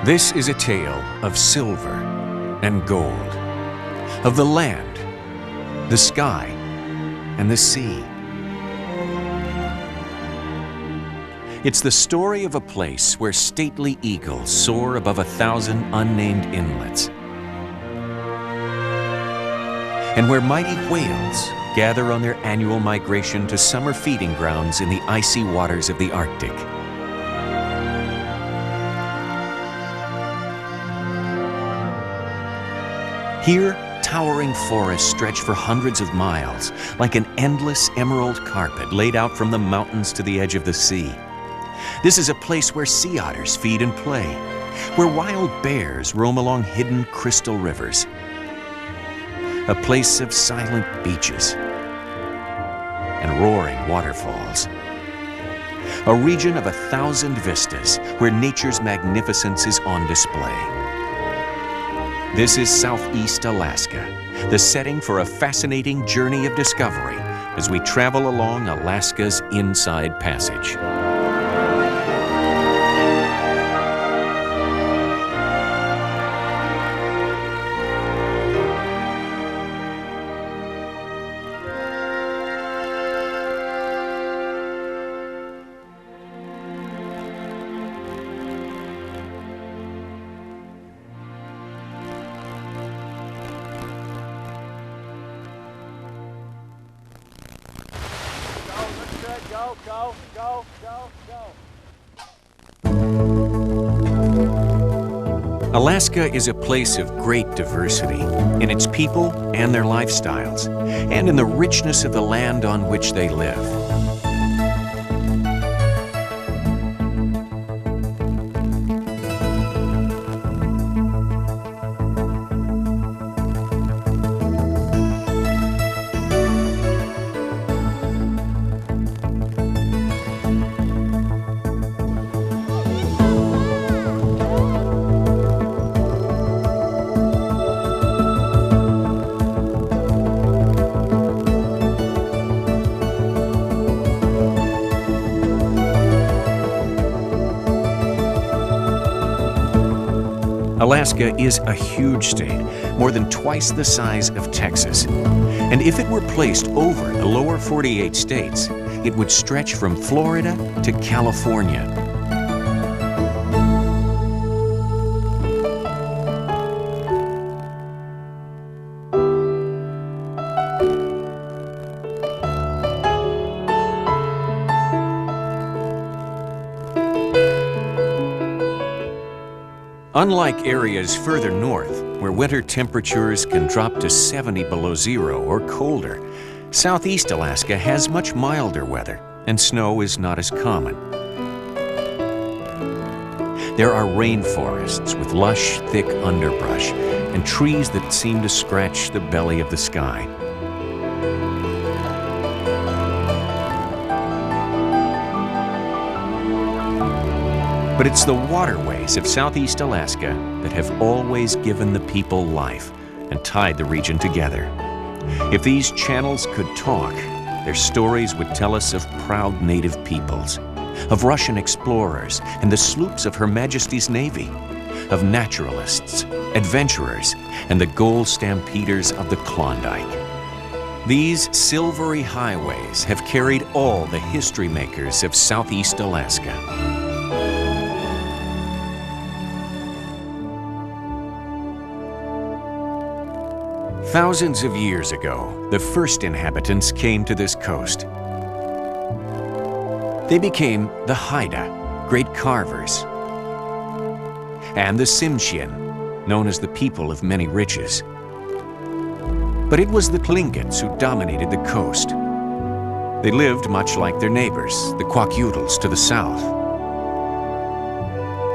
This is a tale of silver and gold, of the land, the sky, and the sea. It's the story of a place where stately eagles soar above 1,000 unnamed inlets, and where mighty whales gather on their annual migration to summer feeding grounds in the icy waters of the Arctic. Here, towering forests stretch for hundreds of miles, like an endless emerald carpet laid out from the mountains to the edge of the sea. This is a place where sea otters feed and play, where wild bears roam along hidden crystal rivers. A place of silent beaches and roaring waterfalls. A region of 1,000 vistas where nature's magnificence is on display. This is Southeast Alaska, the setting for a fascinating journey of discovery as we travel along Alaska's Inside Passage. Alaska is a place of great diversity in its people and their lifestyles, and in the richness of the land on which they live. Alaska is a huge state, more than twice the size of Texas. And if it were placed over the lower 48 states, it would stretch from Florida to California. Unlike areas further north, where winter temperatures can drop to 70 below zero or colder, Southeast Alaska has much milder weather, and snow is not as common. There are rainforests with lush, thick underbrush, and trees that seem to scratch the belly of the sky. But it's the waterways of Southeast Alaska that have always given the people life and tied the region together. If these channels could talk, their stories would tell us of proud native peoples, of Russian explorers and the sloops of Her Majesty's Navy, of naturalists, adventurers, and the gold stampeders of the Klondike. These silvery highways have carried all the history makers of Southeast Alaska. Thousands of years ago, the first inhabitants came to this coast. They became the Haida, great carvers, and the Tsimshian, known as the people of many riches. But it was the Tlingits who dominated the coast. They lived much like their neighbors, the Kwakiutls to the south.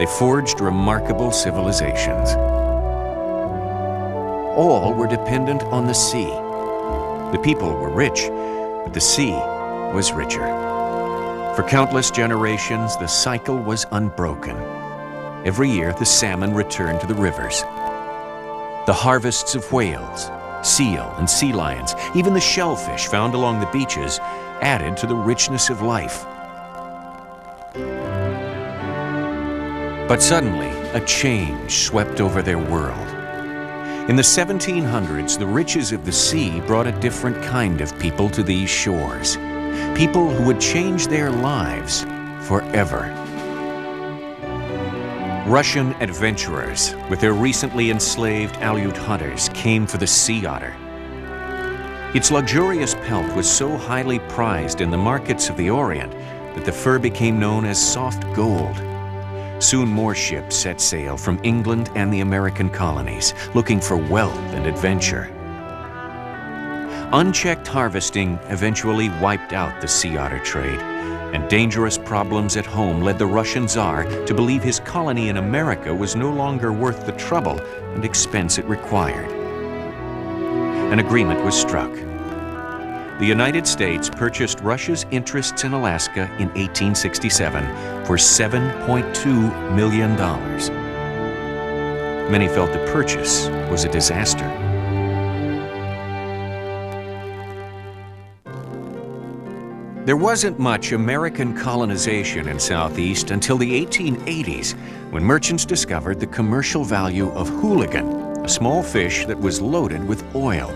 They forged remarkable civilizations. All were dependent on the sea. The people were rich, but the sea was richer. For countless generations, the cycle was unbroken. Every year, the salmon returned to the rivers. The harvests of whales, seal, and sea lions, even the shellfish found along the beaches, added to the richness of life. But suddenly, a change swept over their world. In the 1700s, the riches of the sea brought a different kind of people to these shores. People who would change their lives forever. Russian adventurers, with their recently enslaved Aleut hunters, came for the sea otter. Its luxurious pelt was so highly prized in the markets of the Orient that the fur became known as soft gold. Soon more ships set sail from England and the American colonies, looking for wealth and adventure. Unchecked harvesting eventually wiped out the sea otter trade, and dangerous problems at home led the Russian Tsar to believe his colony in America was no longer worth the trouble and expense it required. An agreement was struck. The United States purchased Russia's interests in Alaska in 1867 for $7.2 million. Many felt the purchase was a disaster. There wasn't much American colonization in Southeast until the 1880s, when merchants discovered the commercial value of hooligan, a small fish that was loaded with oil.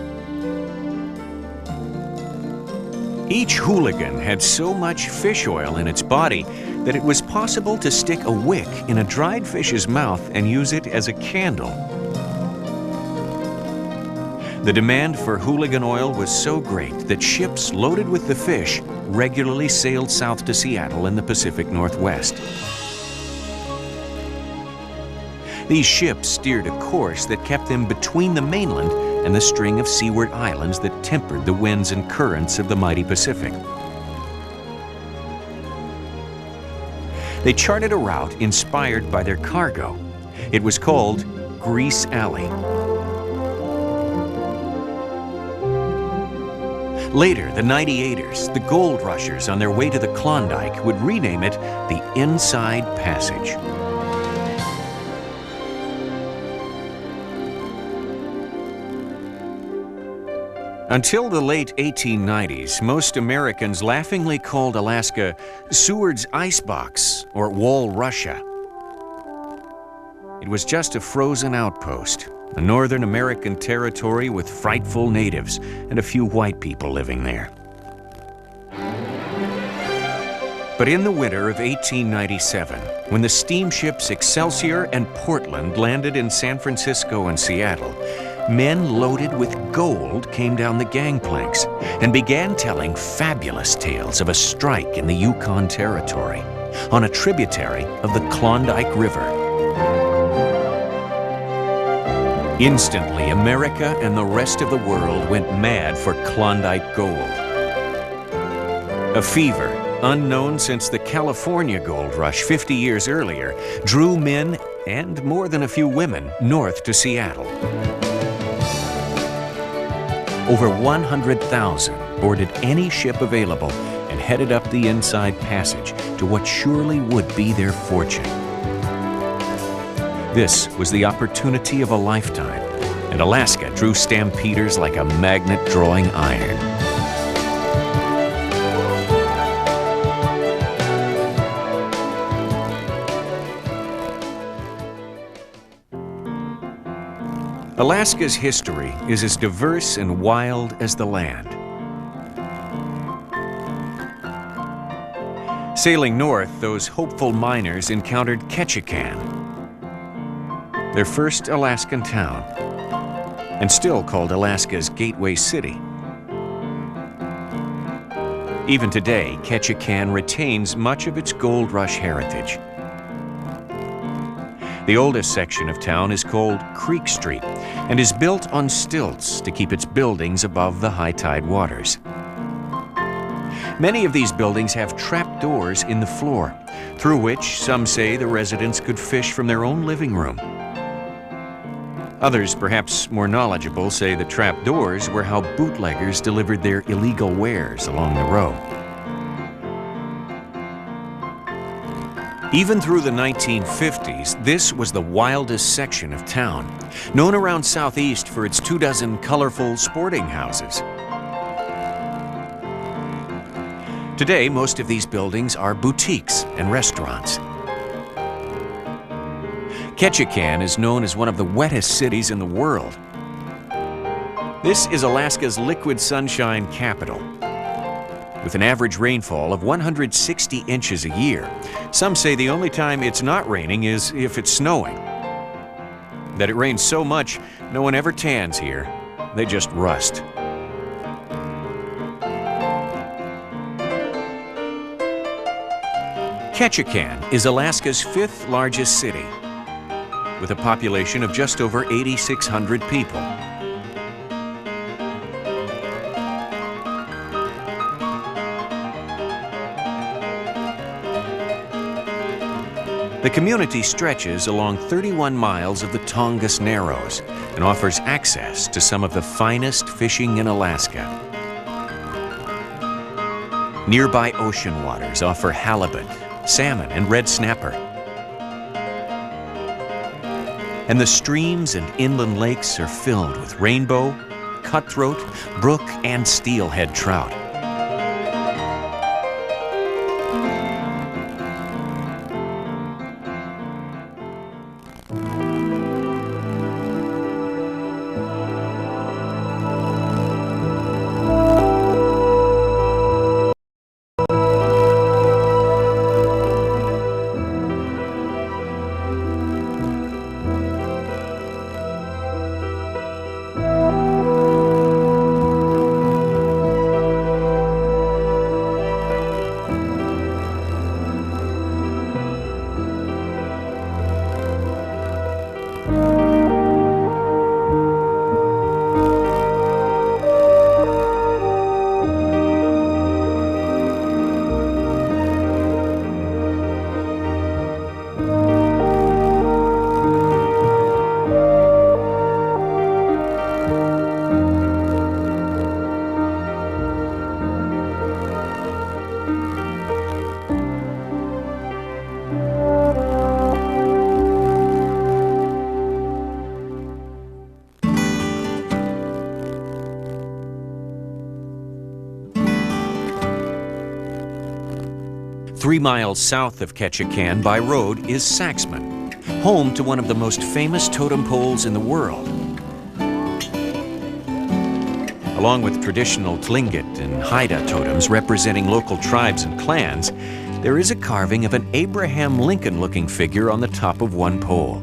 Each hooligan had so much fish oil in its body that it was possible to stick a wick in a dried fish's mouth and use it as a candle. The demand for hooligan oil was so great that ships loaded with the fish regularly sailed south to Seattle in the Pacific Northwest. These ships steered a course that kept them between the mainland and the string of seaward islands that tempered the winds and currents of the mighty Pacific. They charted a route inspired by their cargo. It was called Grease Alley. Later, the 98ers, the gold rushers on their way to the Klondike, would rename it the Inside Passage. Until the late 1890s, most Americans laughingly called Alaska Seward's Icebox or Wall Russia. It was just a frozen outpost, a northern American territory with frightful natives and a few white people living there. But in the winter of 1897, when the steamships Excelsior and Portland landed in San Francisco and Seattle, men loaded with gold came down the gangplanks and began telling fabulous tales of a strike in the Yukon Territory on a tributary of the Klondike River. Instantly, America and the rest of the world went mad for Klondike gold. A fever, unknown since the California gold rush 50 years earlier, drew men and more than a few women north to Seattle. Over 100,000 boarded any ship available and headed up the Inside Passage to what surely would be their fortune. This was the opportunity of a lifetime, and Alaska drew stampeders like a magnet drawing iron. Alaska's history is as diverse and wild as the land. Sailing north, those hopeful miners encountered Ketchikan, their first Alaskan town, and still called Alaska's Gateway City. Even today, Ketchikan retains much of its gold rush heritage. The oldest section of town is called Creek Street and is built on stilts to keep its buildings above the high tide waters. Many of these buildings have trap doors in the floor, through which some say the residents could fish from their own living room. Others, perhaps more knowledgeable, say the trap doors were how bootleggers delivered their illegal wares along the row. Even through the 1950s, this was the wildest section of town, known around Southeast for its 24 colorful sporting houses. Today, most of these buildings are boutiques and restaurants. Ketchikan is known as one of the wettest cities in the world. This is Alaska's liquid sunshine capital. With an average rainfall of 160 inches a year, some say the only time it's not raining is if it's snowing. That it rains so much, no one ever tans here. They just rust. Ketchikan is Alaska's 5th largest city, with a population of just over 8,600 people. The community stretches along 31 miles of the Tongass Narrows and offers access to some of the finest fishing in Alaska. Nearby ocean waters offer halibut, salmon, and red snapper. And the streams and inland lakes are filled with rainbow, cutthroat, brook, and steelhead trout. Three miles south of Ketchikan by road is Saxman, home to one of the most famous totem poles in the world. Along with traditional Tlingit and Haida totems representing local tribes and clans, there is a carving of an Abraham Lincoln-looking figure on the top of one pole.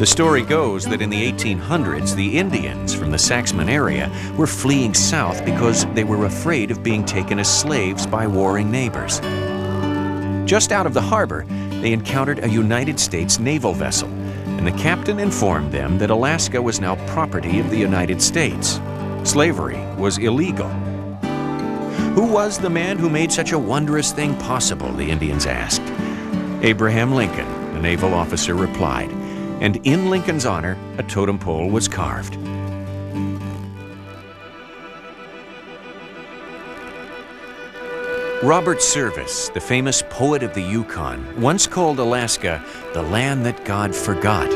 The story goes that in the 1800s, the Indians from the Saxman area were fleeing south because they were afraid of being taken as slaves by warring neighbors. Just out of the harbor, they encountered a United States naval vessel, and the captain informed them that Alaska was now property of the United States. Slavery was illegal. Who was the man who made such a wondrous thing possible, the Indians asked. Abraham Lincoln, the naval officer replied. And in Lincoln's honor, a totem pole was carved. Robert Service, the famous poet of the Yukon, once called Alaska the land that God forgot.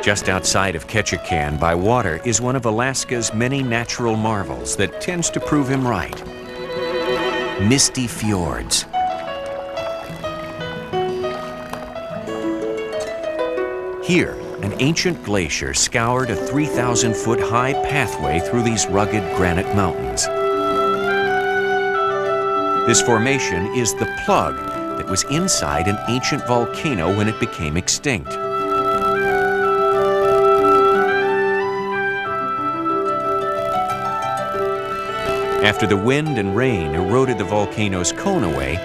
Just outside of Ketchikan by water is one of Alaska's many natural marvels that tends to prove him right. Misty Fjords. Here, an ancient glacier scoured a 3,000-foot high pathway through these rugged granite mountains. This formation is the plug that was inside an ancient volcano when it became extinct. After the wind and rain eroded the volcano's cone away,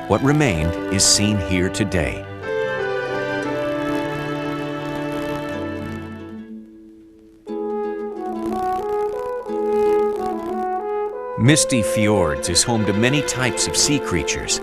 what remained is seen here today. Misty Fjords is home to many types of sea creatures.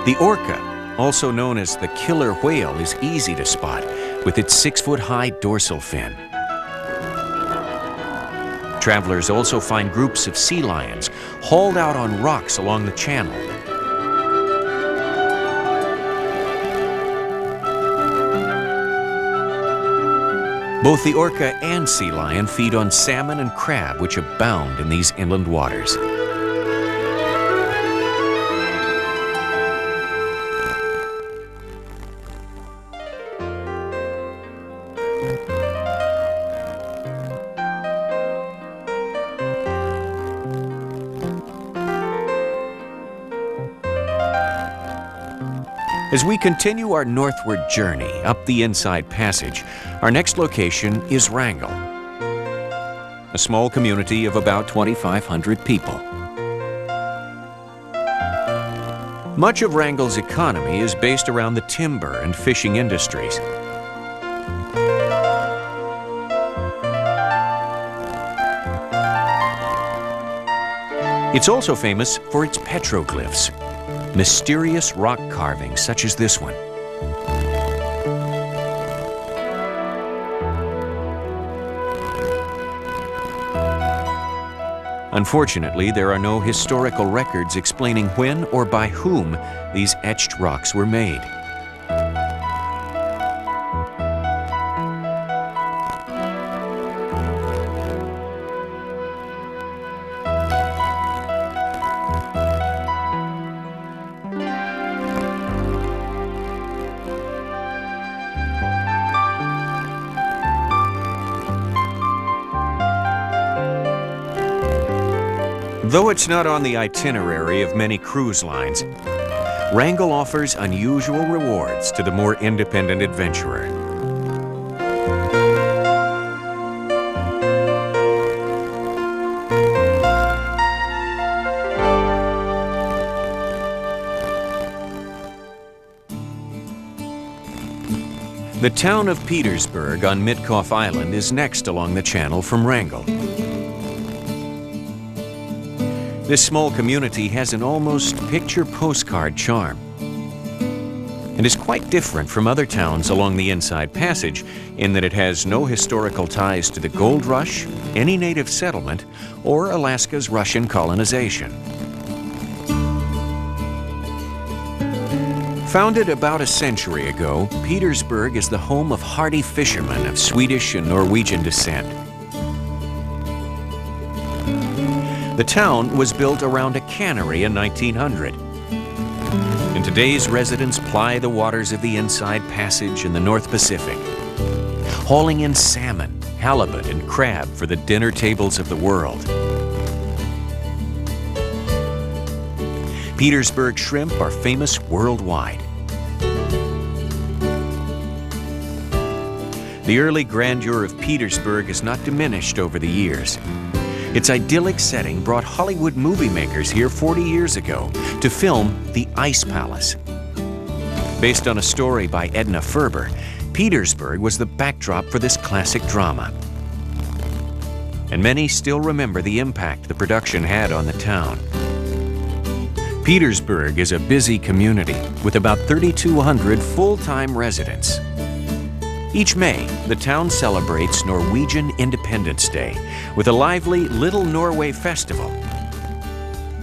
The orca, also known as the killer whale, is easy to spot with its 6-foot-high dorsal fin. Travelers also find groups of sea lions hauled out on rocks along the channel. Both the orca and sea lion feed on salmon and crab, which abound in these inland waters. As we continue our northward journey up the Inside Passage, our next location is Wrangel, a small community of about 2,500 people. Much of Wrangel's economy is based around the timber and fishing industries. It's also famous for its petroglyphs, mysterious rock carvings such as this one. Unfortunately, there are no historical records explaining when or by whom these etched rocks were made. Though it's not on the itinerary of many cruise lines, Wrangel offers unusual rewards to the more independent adventurer. The town of Petersburg on Mitkoff Island is next along the channel from Wrangel. This small community has an almost picture postcard charm and is quite different from other towns along the Inside Passage in that it has no historical ties to the gold rush, any native settlement, or Alaska's Russian colonization. Founded about a century ago, Petersburg is the home of hardy fishermen of Swedish and Norwegian descent. The town was built around a cannery in 1900. And today's residents ply the waters of the Inside Passage in the North Pacific, hauling in salmon, halibut, and crab for the dinner tables of the world. Petersburg shrimp are famous worldwide. The early grandeur of Petersburg is not diminished over the years. Its idyllic setting brought Hollywood movie makers here 40 years ago to film The Ice Palace. Based on a story by Edna Ferber, Petersburg was the backdrop for this classic drama. And many still remember the impact the production had on the town. Petersburg is a busy community with about 3,200 full-time residents. Each May, the town celebrates Norwegian Independence Day with a lively Little Norway Festival.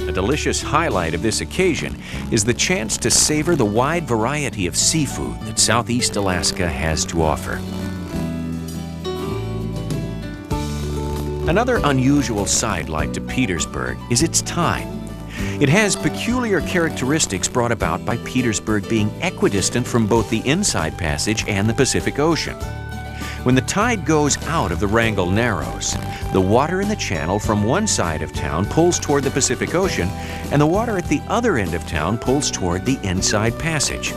A delicious highlight of this occasion is the chance to savor the wide variety of seafood that Southeast Alaska has to offer. Another unusual sidelight to Petersburg is its tide. It has peculiar characteristics brought about by Petersburg being equidistant from both the Inside Passage and the Pacific Ocean. When the tide goes out of the Wrangel Narrows, the water in the channel from one side of town pulls toward the Pacific Ocean, and the water at the other end of town pulls toward the Inside Passage.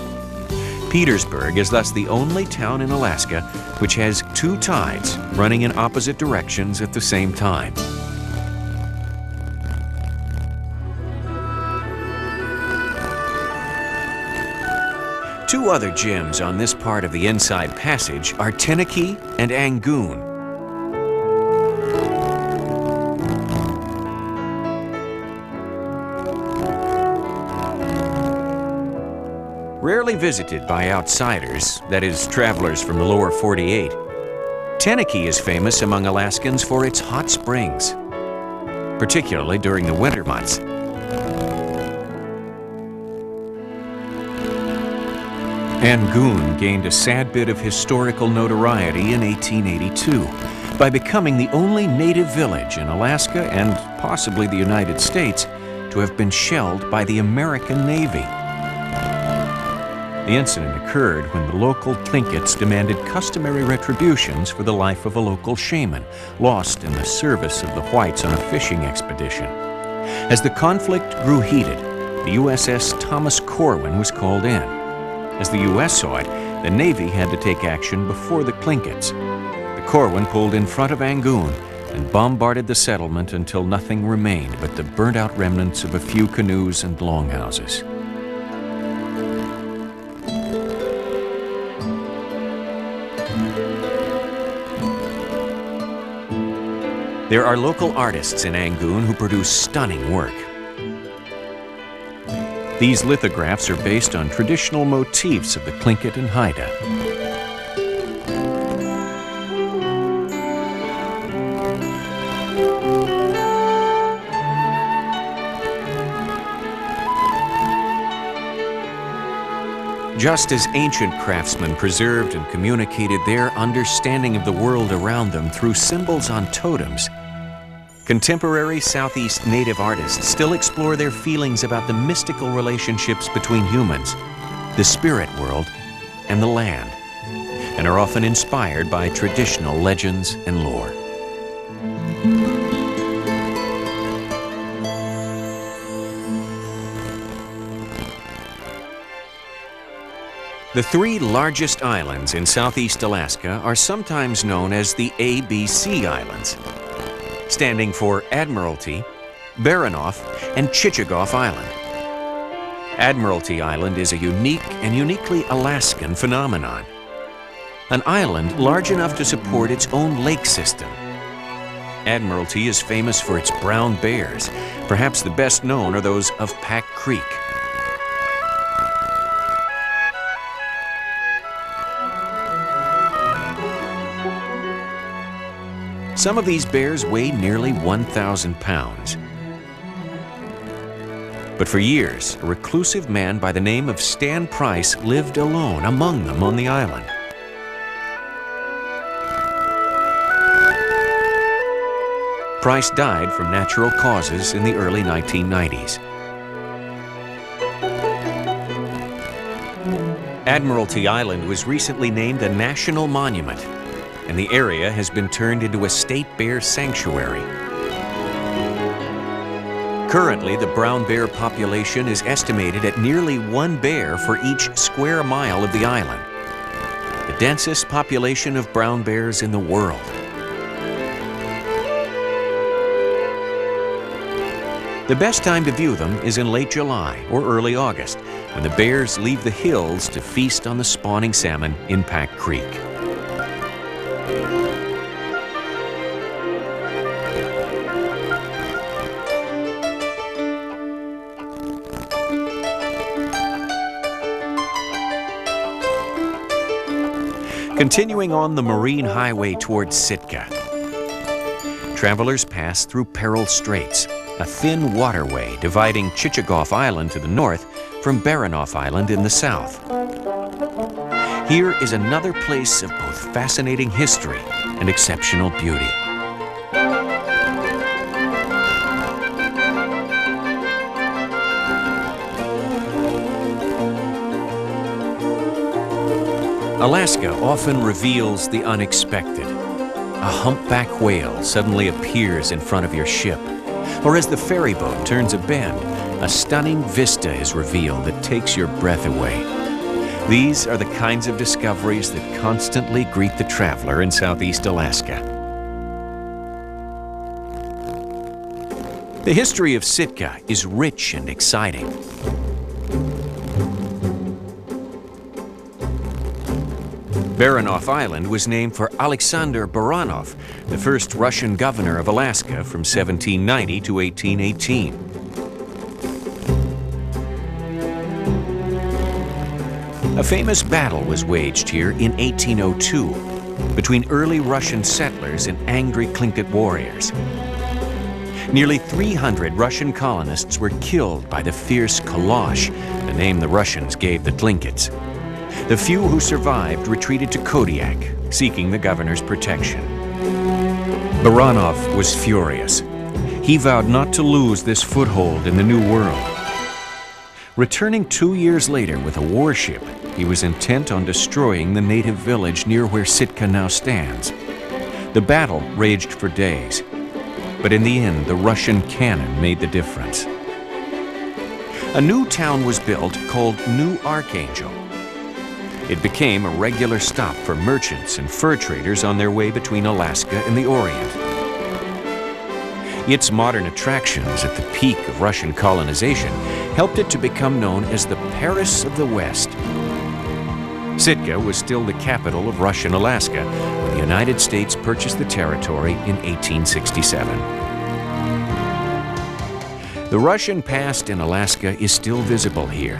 Petersburg is thus the only town in Alaska which has two tides running in opposite directions at the same time. Two other gems on this part of the Inside Passage are Tenakee and Angoon. Rarely visited by outsiders, that is, travelers from the lower 48, Tenakee is famous among Alaskans for its hot springs, particularly during the winter months. Angoon gained a sad bit of historical notoriety in 1882 by becoming the only native village in Alaska and possibly the United States to have been shelled by the American Navy. The incident occurred when the local Tlinkits demanded customary retributions for the life of a local shaman lost in the service of the whites on a fishing expedition. As the conflict grew heated, the USS Thomas Corwin was called in. As the U.S. saw it, the Navy had to take action before the Tlinkits. The Corwin pulled in front of Angoon and bombarded the settlement until nothing remained but the burnt-out remnants of a few canoes and longhouses. There are local artists in Angoon who produce stunning work. These lithographs are based on traditional motifs of the Tlingit and Haida. Just as ancient craftsmen preserved and communicated their understanding of the world around them through symbols on totems, contemporary Southeast Native artists still explore their feelings about the mystical relationships between humans, the spirit world, and the land, and are often inspired by traditional legends and lore. The three largest islands in Southeast Alaska are sometimes known as the ABC Islands, standing for Admiralty, Baranof, and Chichagof Island. Admiralty Island is a unique and uniquely Alaskan phenomenon, an island large enough to support its own lake system. Admiralty is famous for its brown bears. Perhaps the best known are those of Pack Creek. Some of these bears weigh nearly 1,000 pounds. But for years, a reclusive man by the name of Stan Price lived alone among them on the island. Price died from natural causes in the early 1990s. Admiralty Island was recently named a national monument, and the area has been turned into a state bear sanctuary. Currently, the brown bear population is estimated at nearly 1 bear for each square mile of the island, the densest population of brown bears in the world. The best time to view them is in late July or early August, when the bears leave the hills to feast on the spawning salmon in Pack Creek. Continuing on the marine highway towards Sitka, travelers pass through Peril Straits, a thin waterway dividing Chichagof Island to the north from Baranof Island in the south. Here is another place of both fascinating history and exceptional beauty. Alaska often reveals the unexpected. A humpback whale suddenly appears in front of your ship, or as the ferry boat turns a bend, a stunning vista is revealed that takes your breath away. These are the kinds of discoveries that constantly greet the traveler in Southeast Alaska. The history of Sitka is rich and exciting. Baranof Island was named for Alexander Baranov, the first Russian governor of Alaska from 1790 to 1818. A famous battle was waged here in 1802, between early Russian settlers and angry Tlingit warriors. Nearly 300 Russian colonists were killed by the fierce Kalosh, the name the Russians gave the Tlingits. The few who survived retreated to Kodiak, seeking the governor's protection. Baranov was furious. He vowed not to lose this foothold in the New World. Returning 2 years later with a warship, he was intent on destroying the native village near where Sitka now stands. The battle raged for days, but in the end, the Russian cannon made the difference. A new town was built called New Archangel. It became a regular stop for merchants and fur traders on their way between Alaska and the Orient. Its modern attractions at the peak of Russian colonization helped it to become known as the Paris of the West. Sitka was still the capital of Russian Alaska when the United States purchased the territory in 1867. The Russian past in Alaska is still visible here.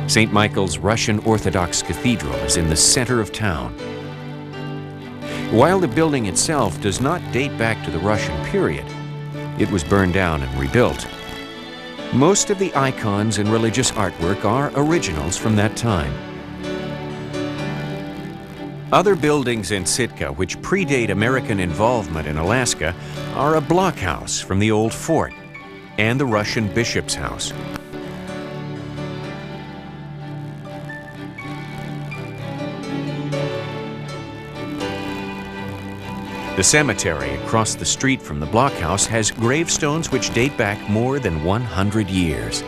St. Michael's Russian Orthodox Cathedral is in the center of town. While the building itself does not date back to the Russian period, it was burned down and rebuilt. Most of the icons and religious artwork are originals from that time. Other buildings in Sitka which predate American involvement in Alaska are a blockhouse from the old fort and the Russian bishop's house. The cemetery across the street from the blockhouse has gravestones which date back more than 100 years.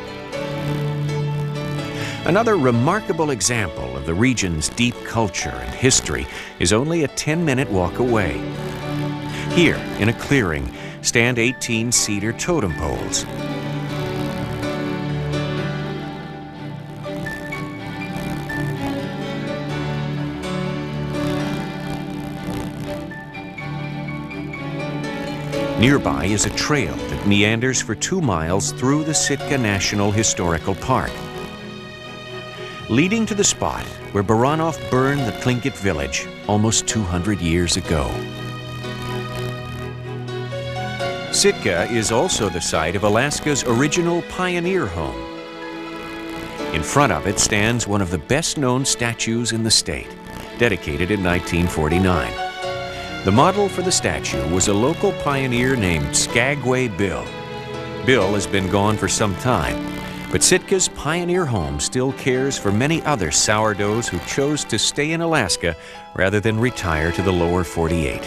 Another remarkable example of the region's deep culture and history is only a 10-minute walk away. Here, in a clearing, stand 18 cedar totem poles. Nearby is a trail that meanders for 2 miles through the Sitka National Historical Park, leading to the spot where Baranov burned the Tlingit village almost 200 years ago. Sitka is also the site of Alaska's original pioneer home. In front of it stands one of the best-known statues in the state, dedicated in 1949. The model for the statue was a local pioneer named Skagway Bill. Bill has been gone for some time, but Sitka's pioneer home still cares for many other sourdoughs who chose to stay in Alaska rather than retire to the lower 48.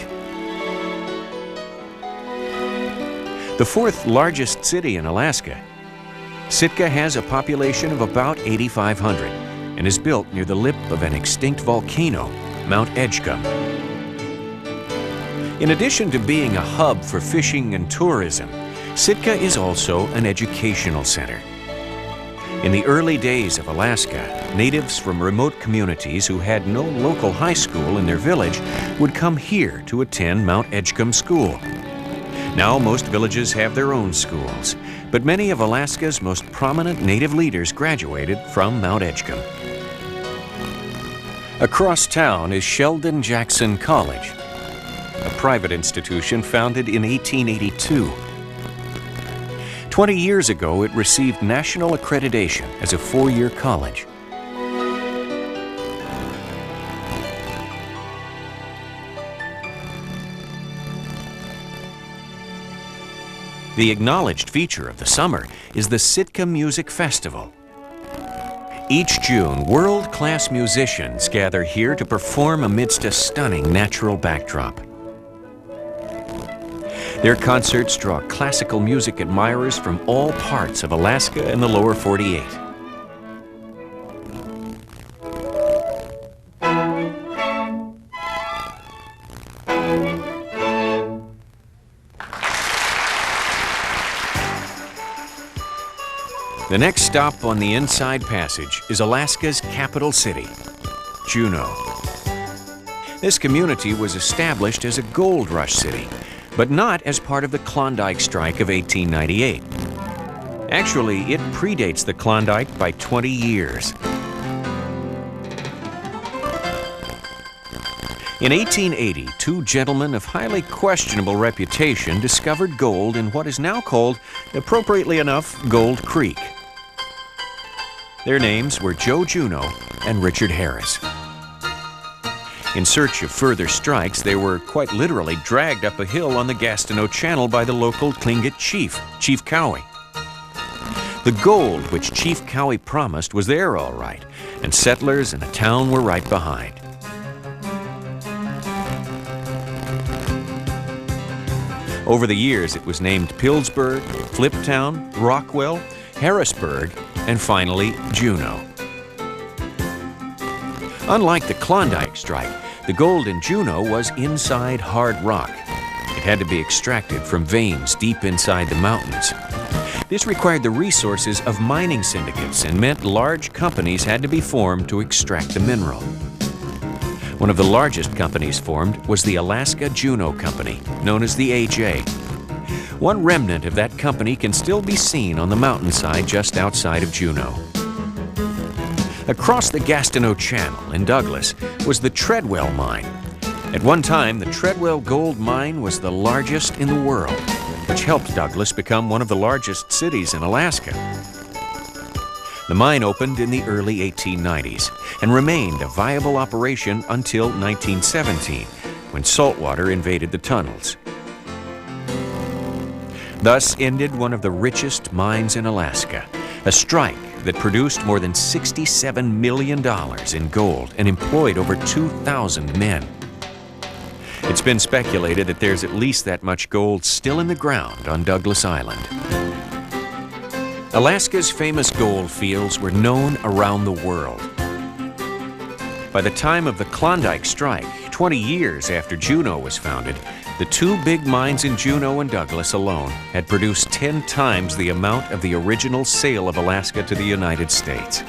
The 4th largest city in Alaska, Sitka has a population of about 8,500 and is built near the lip of an extinct volcano, Mount Edgecumbe. In addition to being a hub for fishing and tourism, Sitka is also an educational center. In the early days of Alaska, natives from remote communities who had no local high school in their village would come here to attend Mount Edgecumbe School. Now most villages have their own schools, but many of Alaska's most prominent native leaders graduated from Mount Edgecumbe. Across town is Sheldon Jackson College, a private institution founded in 1882. 20 years ago, it received national accreditation as a 4-year college. The acknowledged feature of the summer is the Sitka Music Festival. Each June, world-class musicians gather here to perform amidst a stunning natural backdrop. Their concerts draw classical music admirers from all parts of Alaska and the lower 48. The next stop on the Inside Passage is Alaska's capital city, Juneau. This community was established as a gold rush city, but not as part of the Klondike Strike of 1898. Actually, it predates the Klondike by 20 years. In 1880, two gentlemen of highly questionable reputation discovered gold in what is now called, appropriately enough, Gold Creek. Their names were Joe Juneau and Richard Harris. In search of further strikes, they were quite literally dragged up a hill on the Gastineau Channel by the local Tlingit chief, Chief Cowie. The gold which Chief Cowie promised was there all right, and settlers and a town were right behind. Over the years, it was named Pillsburg, Fliptown, Rockwell, Harrisburg, and finally, Juneau. Unlike the Klondike strike, the gold in Juneau was inside hard rock. It had to be extracted from veins deep inside the mountains. This required the resources of mining syndicates and meant large companies had to be formed to extract the mineral. One of the largest companies formed was the Alaska Juneau Company, known as the AJ. One remnant of that company can still be seen on the mountainside just outside of Juneau. Across the Gastineau Channel in Douglas was the Treadwell Mine. At one time, the Treadwell Gold Mine was the largest in the world, which helped Douglas become one of the largest cities in Alaska. The mine opened in the early 1890s and remained a viable operation until 1917, when saltwater invaded the tunnels. Thus ended one of the richest mines in Alaska, a strike that produced more than $67 million in gold and employed over 2,000 men. It's been speculated that there's at least that much gold still in the ground on Douglas Island. Alaska's famous gold fields were known around the world. By the time of the Klondike strike, 20 years after Juneau was founded, the two big mines in Juneau and Douglas alone had produced 10 times the amount of the original sale of Alaska to the United States.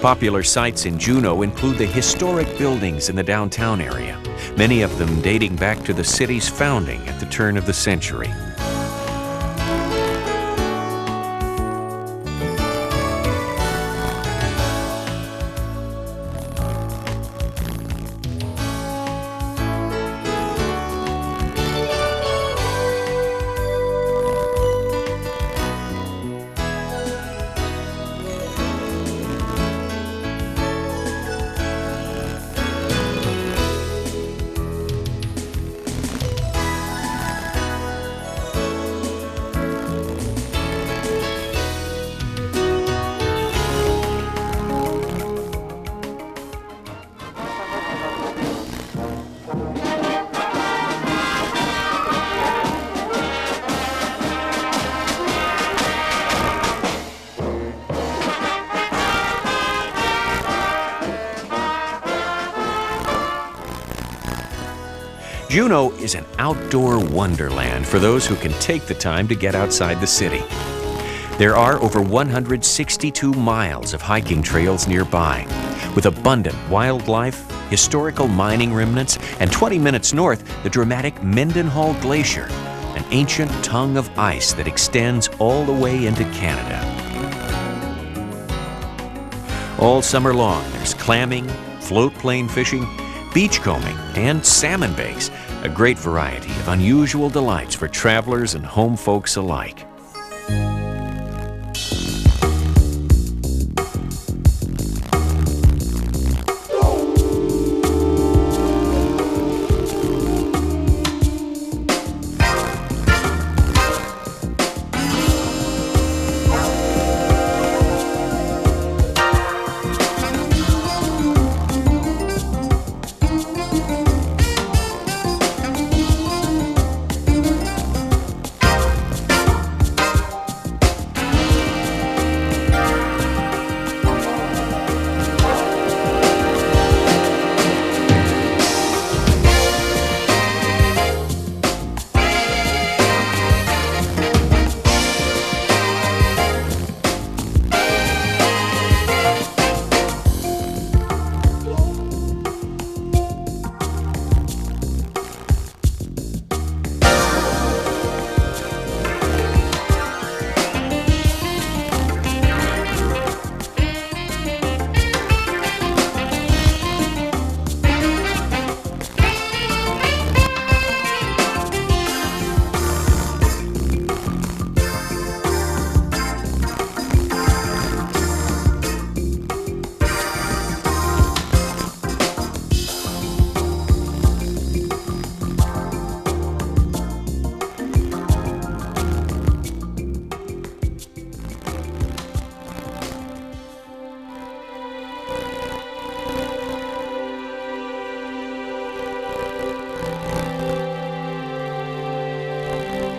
Popular sites in Juneau include the historic buildings in the downtown area, many of them dating back to the city's founding at the turn of the century. Juneau is an outdoor wonderland for those who can take the time to get outside the city. There are over 162 miles of hiking trails nearby, with abundant wildlife, historical mining remnants, and 20 minutes north, the dramatic Mendenhall Glacier, an ancient tongue of ice that extends all the way into Canada. All summer long, there's clamming, float plane fishing, beachcombing, and salmon bakes, a great variety of unusual delights for travelers and home folks alike.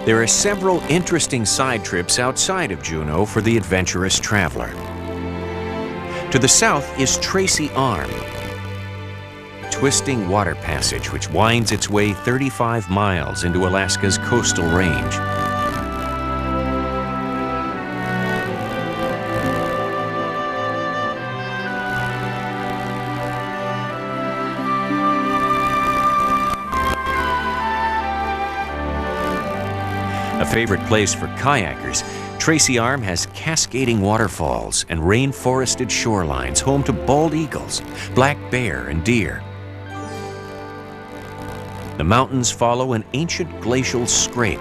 There are several interesting side trips outside of Juneau for the adventurous traveler. To the south is Tracy Arm, a twisting water passage which winds its way 35 miles into Alaska's coastal range. A favorite place for kayakers, Tracy Arm has cascading waterfalls and rainforested shorelines home to bald eagles, black bear, and deer. The mountains follow an ancient glacial scrape.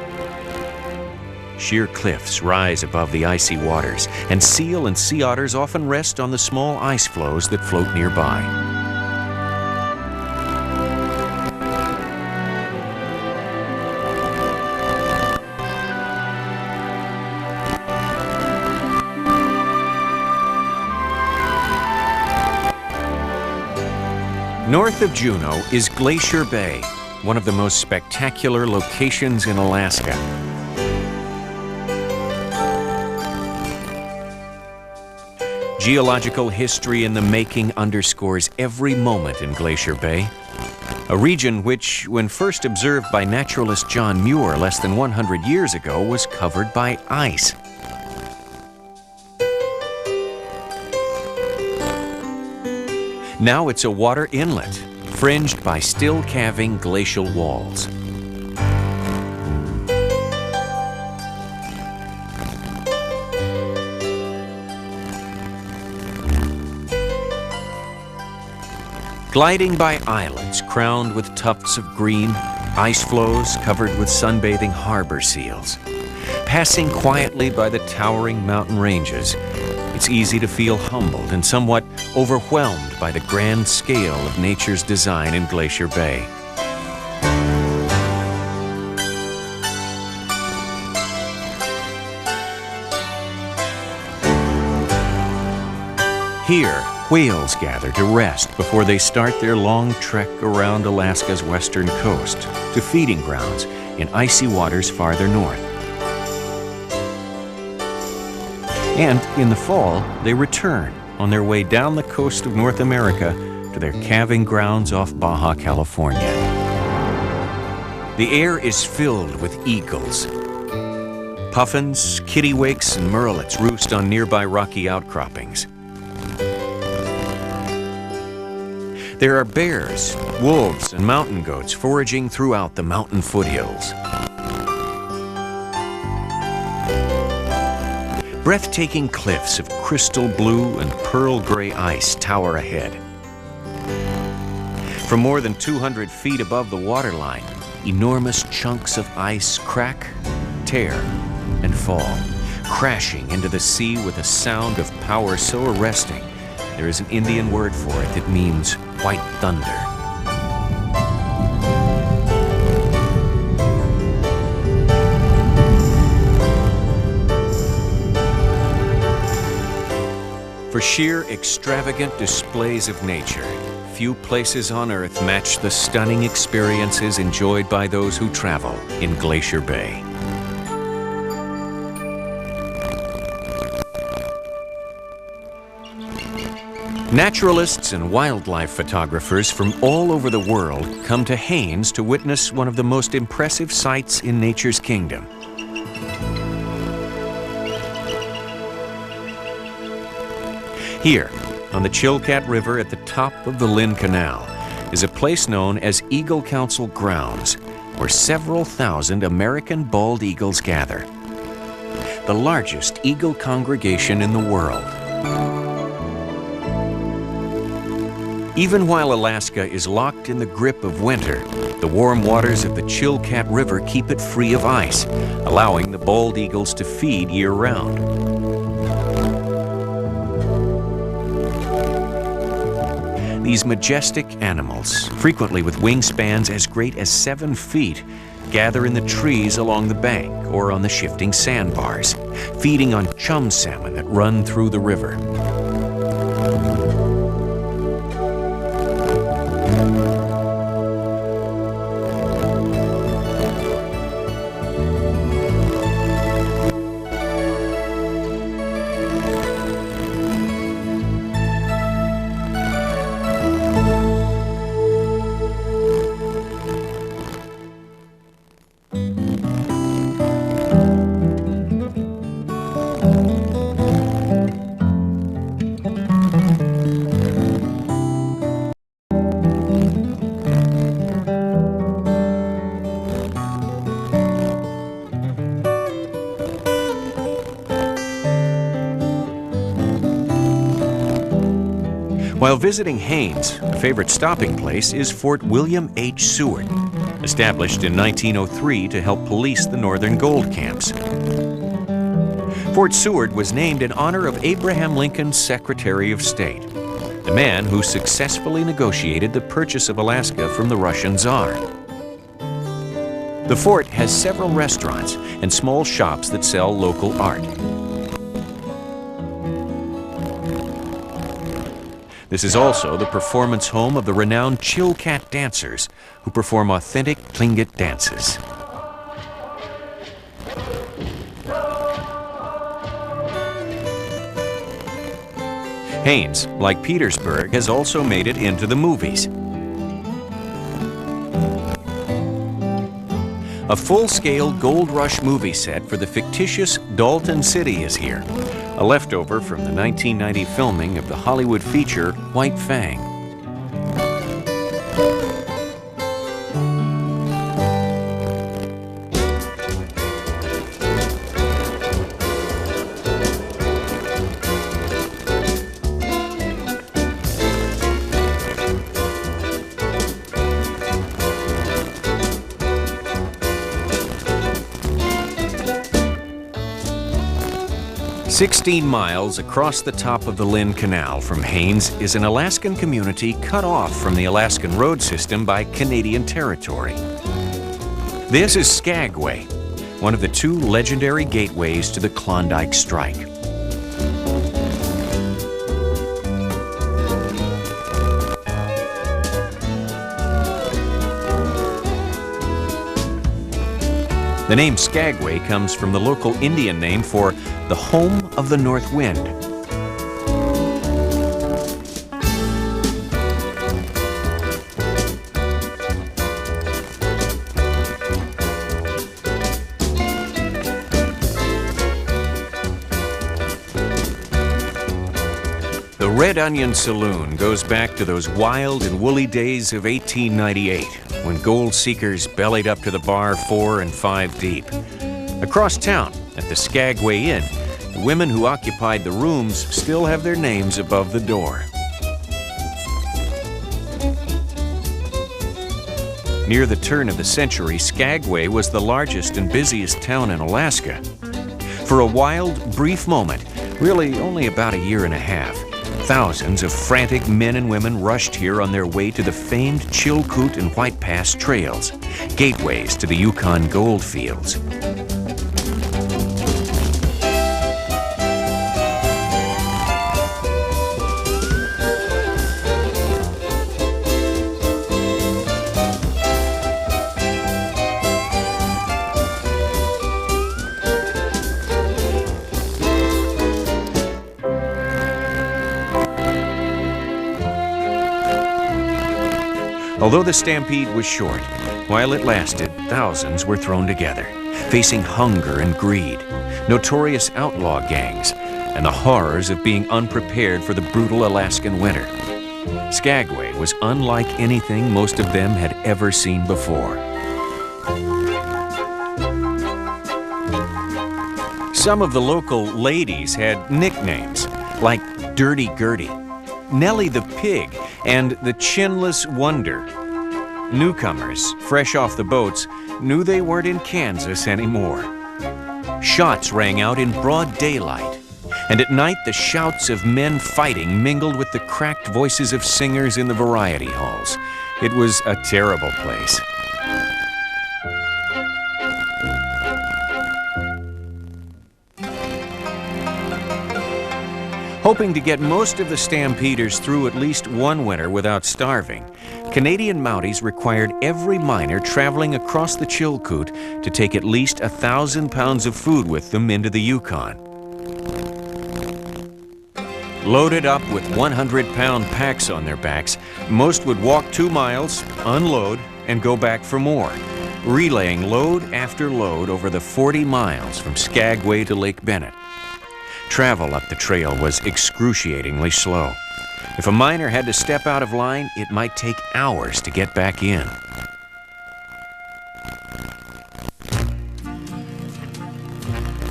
Sheer cliffs rise above the icy waters, and seal and sea otters often rest on the small ice floes that float nearby. North of Juneau is Glacier Bay, one of the most spectacular locations in Alaska. Geological history in the making underscores every moment in Glacier Bay, a region which, when first observed by naturalist John Muir less than 100 years ago, was covered by ice. Now it's a water inlet, fringed by still-calving glacial walls. Gliding by islets crowned with tufts of green, ice floes covered with sunbathing harbor seals. Passing quietly by the towering mountain ranges, it's easy to feel humbled and somewhat overwhelmed by the grand scale of nature's design in Glacier Bay. Here, whales gather to rest before they start their long trek around Alaska's western coast to feeding grounds in icy waters farther north. And in the fall, they return on their way down the coast of North America to their calving grounds off Baja California. The air is filled with eagles. Puffins, kittiwakes, and murrelets roost on nearby rocky outcroppings. There are bears, wolves, and mountain goats foraging throughout the mountain foothills. Breathtaking cliffs of crystal blue and pearl gray ice tower ahead. From more than 200 feet above the waterline, enormous chunks of ice crack, tear, and fall, crashing into the sea with a sound of power so arresting, there is an Indian word for it that means white thunder. For sheer extravagant displays of nature, few places on Earth match the stunning experiences enjoyed by those who travel in Glacier Bay. Naturalists and wildlife photographers from all over the world come to Haines to witness one of the most impressive sights in nature's kingdom. Here, on the Chilkat River at the top of the Lynn Canal, is a place known as Eagle Council Grounds, where several thousand American bald eagles gather. The largest eagle congregation in the world. Even while Alaska is locked in the grip of winter, the warm waters of the Chilkat River keep it free of ice, allowing the bald eagles to feed year-round. These majestic animals, frequently with wingspans as great as 7 feet, gather in the trees along the bank or on the shifting sandbars, feeding on chum salmon that run through the river. While visiting Haines, a favorite stopping place is Fort William H. Seward, established in 1903 to help police the northern gold camps. Fort Seward was named in honor of Abraham Lincoln's Secretary of State, the man who successfully negotiated the purchase of Alaska from the Russian Tsar. The fort has several restaurants and small shops that sell local art. This is also the performance home of the renowned Chilkat dancers, who perform authentic Tlingit dances. Haines, like Petersburg, has also made it into the movies. A full-scale Gold Rush movie set for the fictitious Dalton City is here, a leftover from the 1990 filming of the Hollywood feature White Fang. "16 miles across the top of the Lynn Canal from Haines is an Alaskan community cut off from the Alaskan road system by Canadian territory. This is Skagway, one of the two legendary gateways to the Klondike Strike. The name Skagway comes from the local Indian name for the home of the north wind. The Red Onion Saloon goes back to those wild and woolly days of 1898, when gold seekers bellied up to the bar 4 and 5 deep. Across town, at the Skagway Inn, the women who occupied the rooms still have their names above the door. Near the turn of the century, Skagway was the largest and busiest town in Alaska. For a wild, brief moment, really only about a year and a half, thousands of frantic men and women rushed here on their way to the famed Chilkoot and White Pass trails, gateways to the Yukon gold fields. Although the stampede was short, while it lasted, thousands were thrown together, facing hunger and greed, notorious outlaw gangs, and the horrors of being unprepared for the brutal Alaskan winter. Skagway was unlike anything most of them had ever seen before. Some of the local ladies had nicknames, like Dirty Gertie, Nellie the Pig, and the Chinless Wonder. Newcomers, fresh off the boats, knew they weren't in Kansas anymore. Shots rang out in broad daylight, and at night the shouts of men fighting mingled with the cracked voices of singers in the variety halls. It was a terrible place. Hoping to get most of the stampeders through at least one winter without starving, Canadian Mounties required every miner traveling across the Chilkoot to take at least 1,000 pounds of food with them into the Yukon. Loaded up with 100-pound packs on their backs, most would walk 2 miles, unload, and go back for more, relaying load after load over the 40 miles from Skagway to Lake Bennett. Travel up the trail was excruciatingly slow. If a miner had to step out of line, it might take hours to get back in.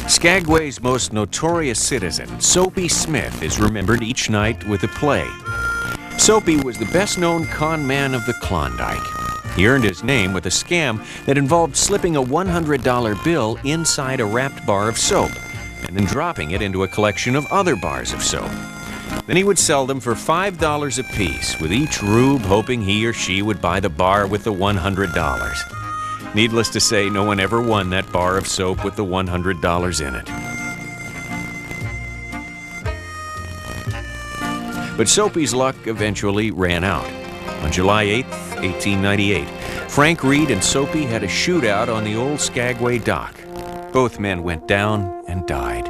Skagway's most notorious citizen, Soapy Smith, is remembered each night with a play. Soapy was the best-known con man of the Klondike. He earned his name with a scam that involved slipping a $100 bill inside a wrapped bar of soap and then dropping it into a collection of other bars of soap. Then he would sell them for $5 apiece, with each rube hoping he or she would buy the bar with the $100. Needless to say, no one ever won that bar of soap with the $100 in it. But Soapy's luck eventually ran out. On July 8, 1898, Frank Reed and Soapy had a shootout on the old Skagway dock. Both men went down and died.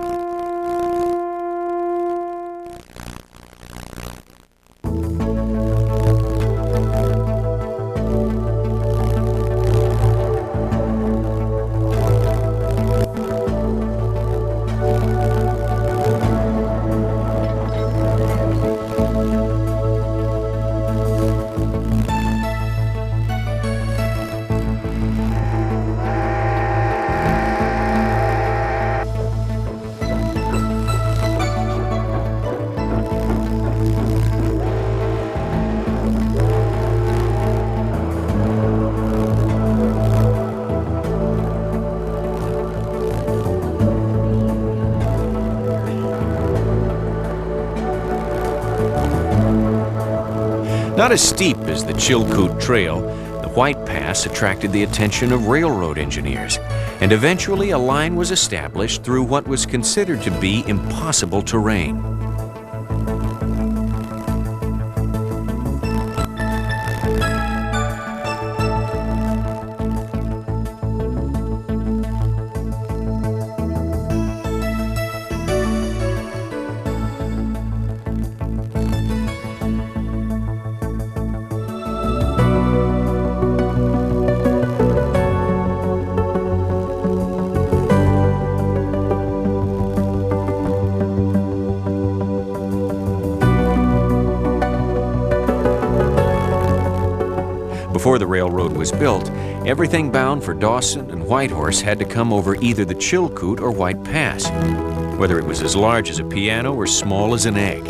Not as steep as the Chilkoot Trail, the White Pass attracted the attention of railroad engineers, and eventually a line was established through what was considered to be impossible terrain. Before the railroad was built, everything bound for Dawson and Whitehorse had to come over either the Chilkoot or White Pass, whether it was as large as a piano or small as an egg.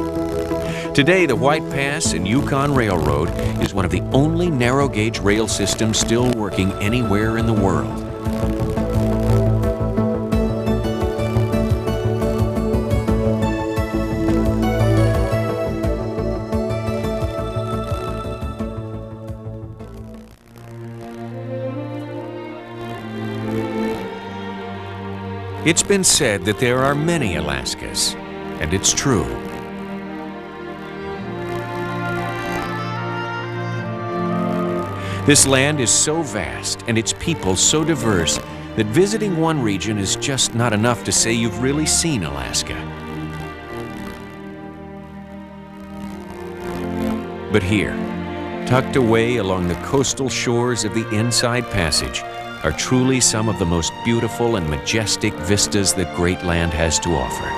Today, the White Pass and Yukon Railroad is one of the only narrow-gauge rail systems still working anywhere in the world. It's been said that there are many Alaskas, and it's true. This land is so vast and its people so diverse that visiting one region is just not enough to say you've really seen Alaska. But here, tucked away along the coastal shores of the Inside Passage, are truly some of the most beautiful and majestic vistas that great land has to offer.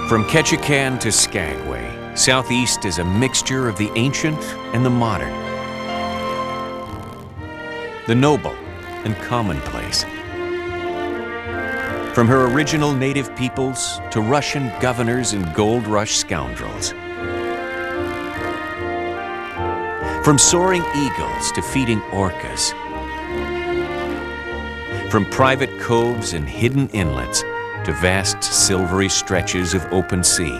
From Ketchikan to Skagway, Southeast is a mixture of the ancient and the modern, the noble and commonplace. From her original native peoples to Russian governors and gold rush scoundrels. From soaring eagles to feeding orcas. From private coves and hidden inlets to vast silvery stretches of open sea.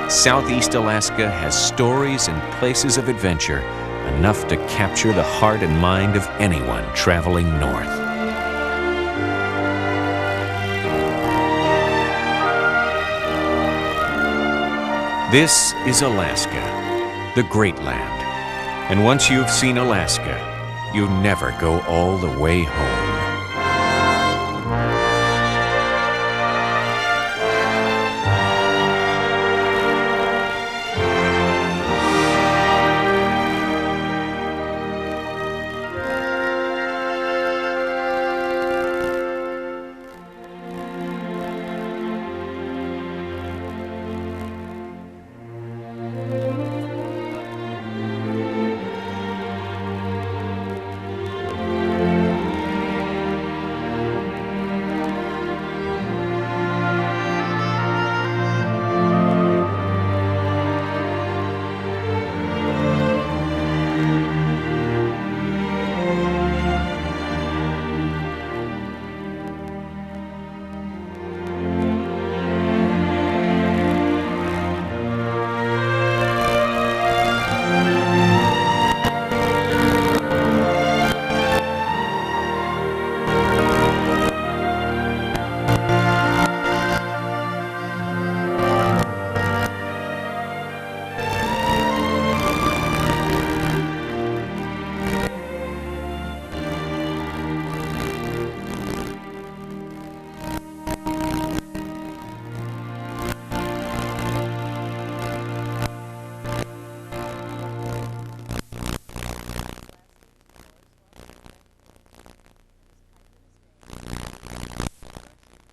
Southeast Alaska has stories and places of adventure enough to capture the heart and mind of anyone traveling north. This is Alaska, the Great Land. And once you've seen Alaska, you never go all the way home.